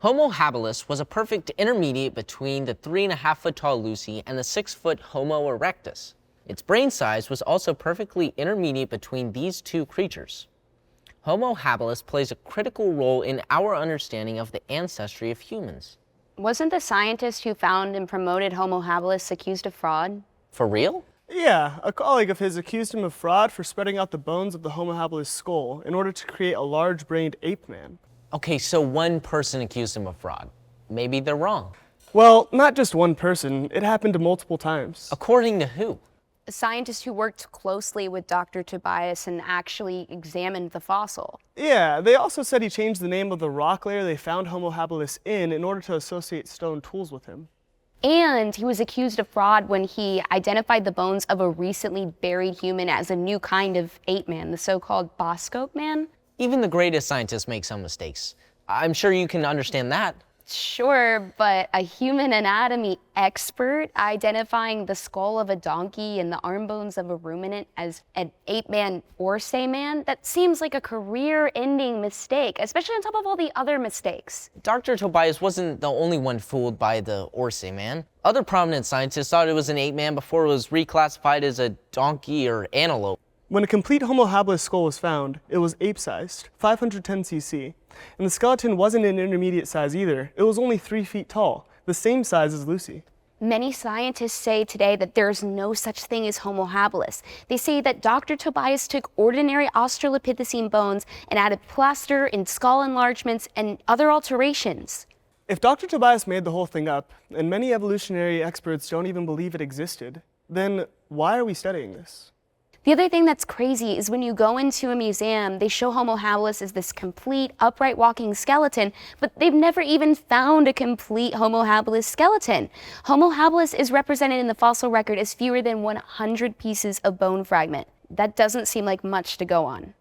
Homo habilis was a perfect intermediate between the 3.5-foot tall Lucy and the 6-foot Homo erectus. Its brain size was also perfectly intermediate between these two creatures. Homo habilis plays a critical role in our understanding of the ancestry of humans. Wasn't the scientist who found and promoted Homo habilis accused of fraud? For real? Yeah, a colleague of his accused him of fraud for spreading out the bones of the Homo habilis skull in order to create a large-brained ape man. Okay, so one person accused him of fraud. Maybe they're wrong. Well, not just one person. It happened multiple times. According to who? A scientist who worked closely with Dr. Tobias and actually examined the fossil. Yeah, they also said he changed the name of the rock layer they found Homo habilis in order to associate stone tools with him. And he was accused of fraud when he identified the bones of a recently buried human as a new kind of ape man, the so-called Boscope man. Even the greatest scientists make some mistakes. I'm sure you can understand that. Sure, but a human anatomy expert identifying the skull of a donkey and the arm bones of a ruminant as an ape man or say man, that seems like a career-ending mistake, especially on top of all the other mistakes. Dr. Tobias wasn't the only one fooled by the Orsay man. Other prominent scientists thought it was an ape man before it was reclassified as a donkey or antelope. When a complete Homo habilis skull was found, it was ape-sized, 510 cc, and the skeleton wasn't an intermediate size either. It was only 3 feet tall, the same size as Lucy. Many scientists say today that there's no such thing as Homo habilis. They say that Dr. Tobias took ordinary Australopithecine bones and added plaster and skull enlargements and other alterations. If Dr. Tobias made the whole thing up, and many evolutionary experts don't even believe it existed, then why are we studying this? The other thing that's crazy is when you go into a museum, they show Homo habilis as this complete, upright walking skeleton, but they've never even found a complete Homo habilis skeleton. Homo habilis is represented in the fossil record as fewer than 100 pieces of bone fragment. That doesn't seem like much to go on.